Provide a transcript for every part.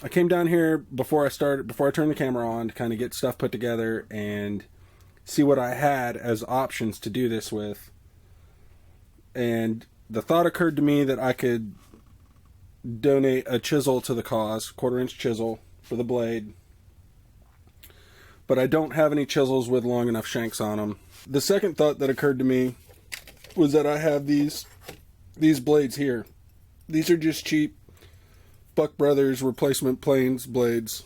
I came down here before I turned the camera on to kind of get stuff put together and see what I had as options to do this with. And the thought occurred to me that I could donate a chisel to the cause, 1/4-inch chisel for the blade. But I don't have any chisels with long enough shanks on them. The second thought that occurred to me was that I have these blades here. These are just cheap Buck Brothers replacement planes blades.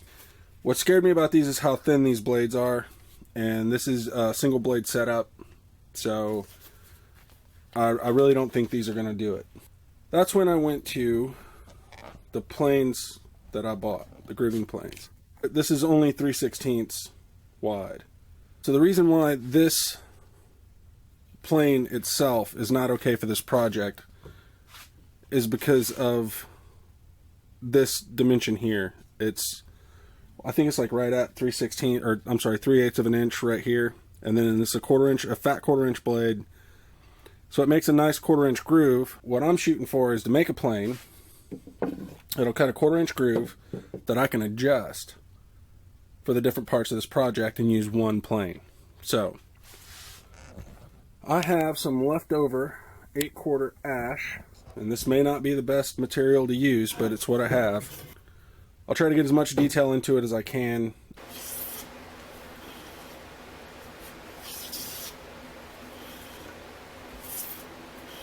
What scared me about these is how thin these blades are, and this is a single blade setup, so I really don't think these are going to do it. That's when I went to the planes that I bought, the grooving planes. This is only 3/16 wide. So the reason why this plane itself is not okay for this project is because of this dimension here. I think it's like right at 3/16, or I'm sorry, 3/8 of an inch right here, and then this is a fat 1/4-inch blade. So it makes a nice 1/4-inch groove. What I'm shooting for is to make a plane. It'll cut a 1/4-inch groove that I can adjust for the different parts of this project and use one plane. So I have some leftover 8/4 ash, and this may not be the best material to use, but it's what I have. I'll try to get as much detail into it as I can.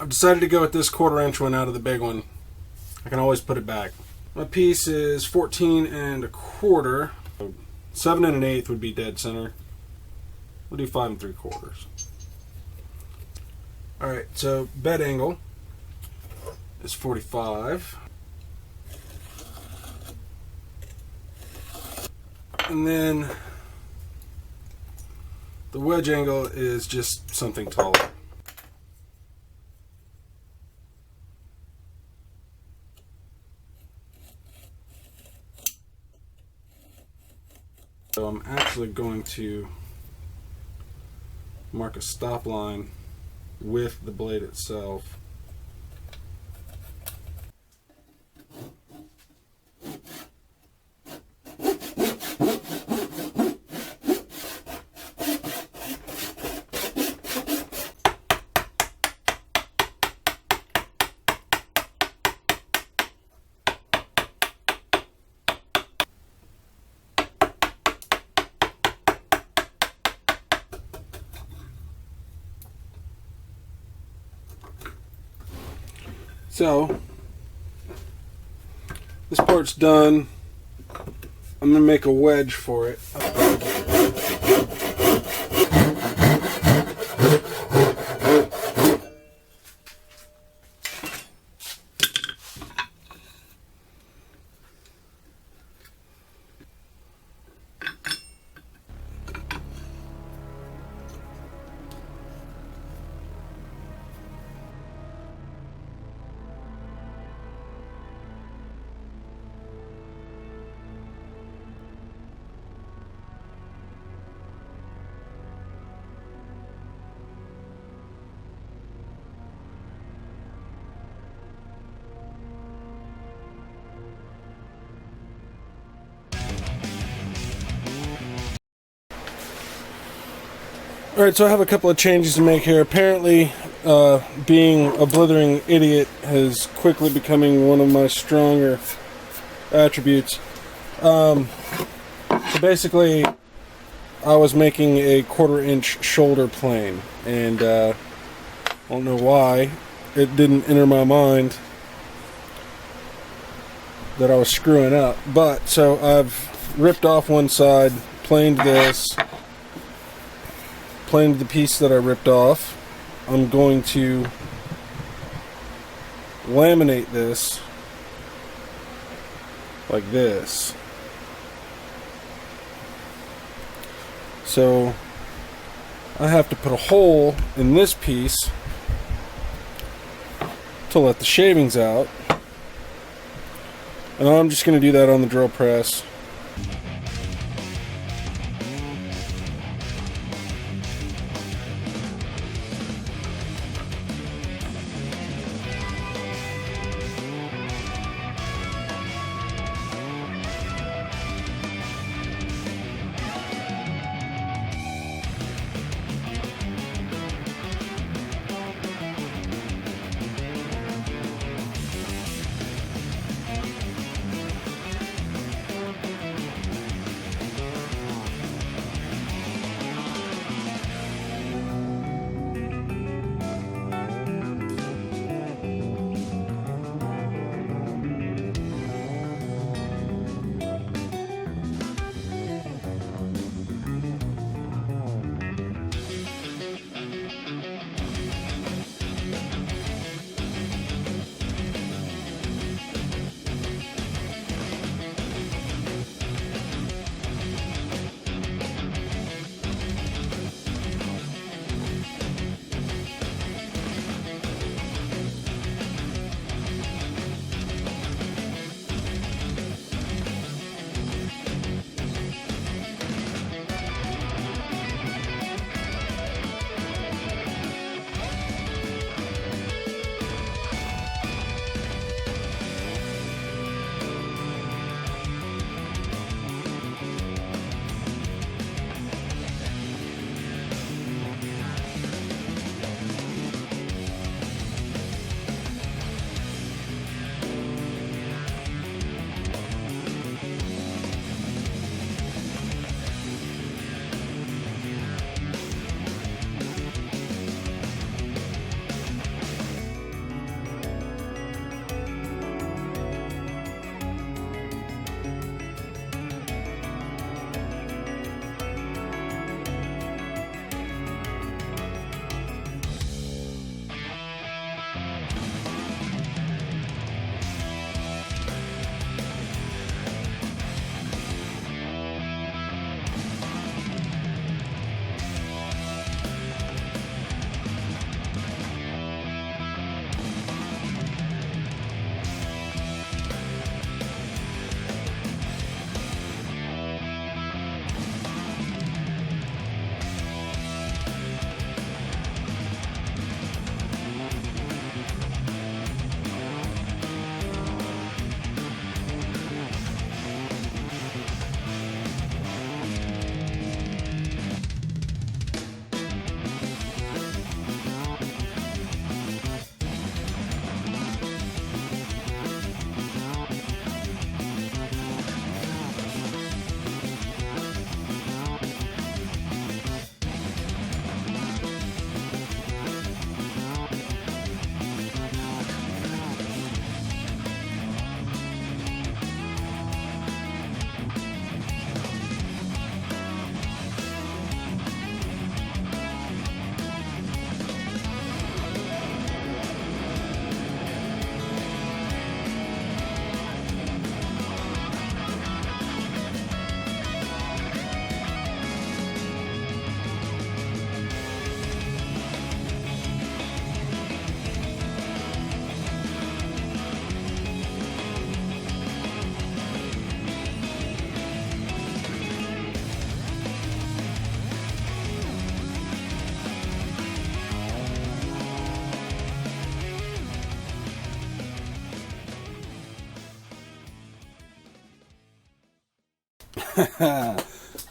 I've decided to go with this 1/4-inch one out of the big one. I can always put it back. My piece is 14 1/4. 7 1/8 would be dead center. We'll do 5 3/4. Alright, so bed angle is 45. And then the wedge angle is just something taller. So I'm actually going to mark a stop line with the blade itself. So this part's done. I'm going to make a wedge for it. Alright, so I have a couple of changes to make here. Apparently, being a blithering idiot has quickly becoming one of my stronger attributes. So basically, I was making a 1/4-inch shoulder plane, and I don't know why it didn't enter my mind that I was screwing up. But, so I've ripped off one side, planed this, planed the piece that I ripped off. I'm going to laminate this like this. So I have to put a hole in this piece to let the shavings out, and I'm just going to do that on the drill press.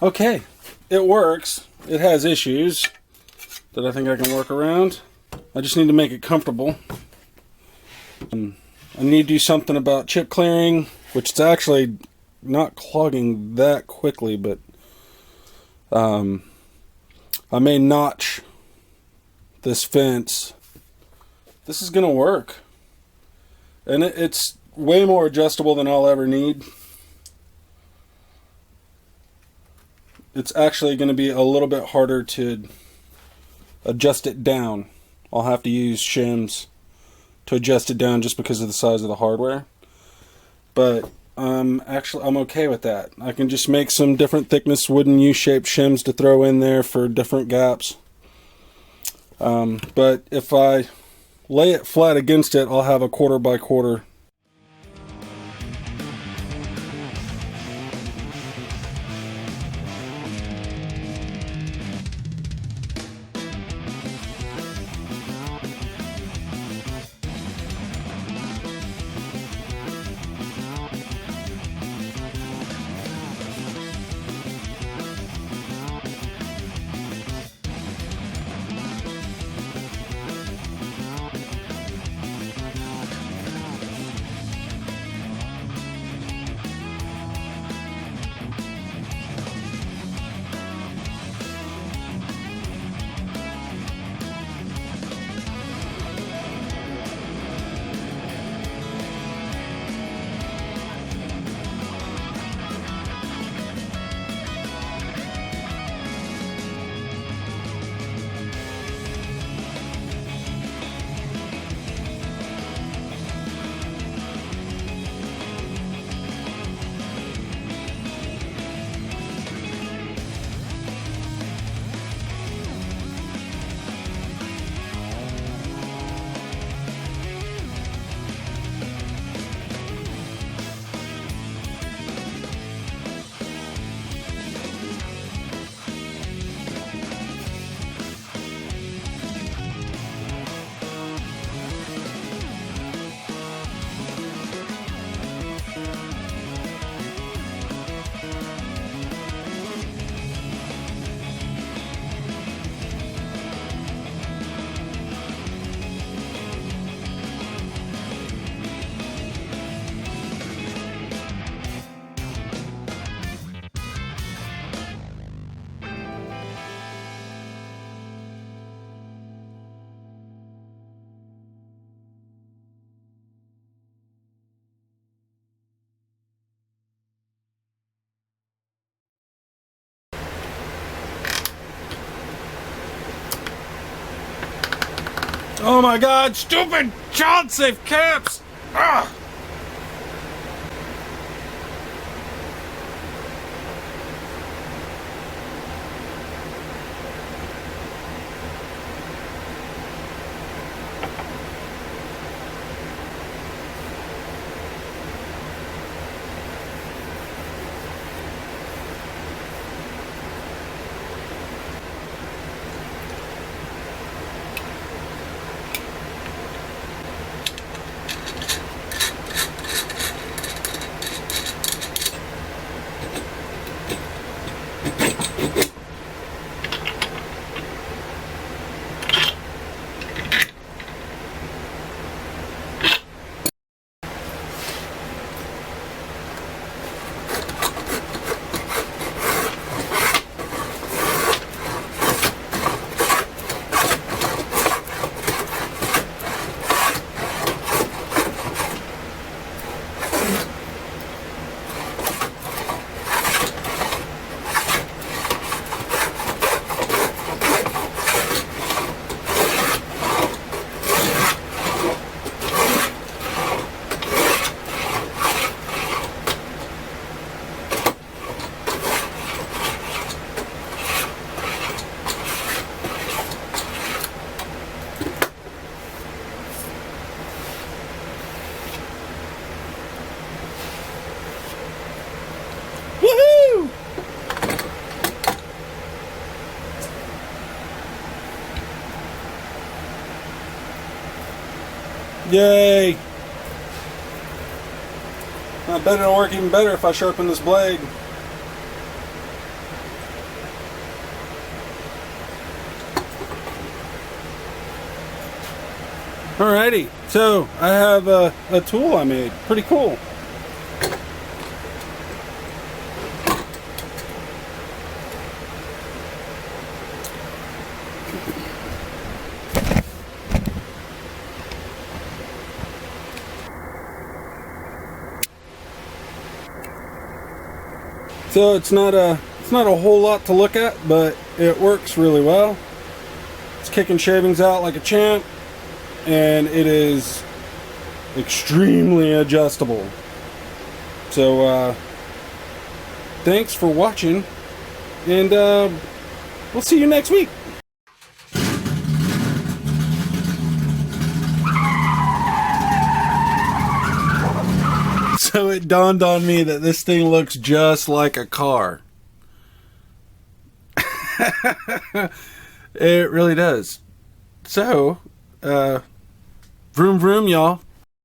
Okay, it works. It has issues that I think I can work around. I just need to make it comfortable. I need to do something about chip clearing, which is actually not clogging that quickly, but I may notch this fence. This is going to work. And it's way more adjustable than I'll ever need. It's actually going to be a little bit harder to adjust it down. I'll have to use shims to adjust it down just because of the size of the hardware. But I'm okay with that. I can just make some different thickness wooden U-shaped shims to throw in there for different gaps. But if I lay it flat against it, I'll have a 1/4 by 1/4. Oh my god, stupid child-safe caps! Ah! Woohoo! Yay! I bet it'll work even better if I sharpen this blade. Alrighty, so I have a tool I made. Pretty cool. So it's not a whole lot to look at, but it works really well. It's kicking shavings out like a champ, and it is extremely adjustable. So thanks for watching, and we'll see you next week. So it dawned on me that this thing looks just like a car. It really does. So, vroom vroom, y'all.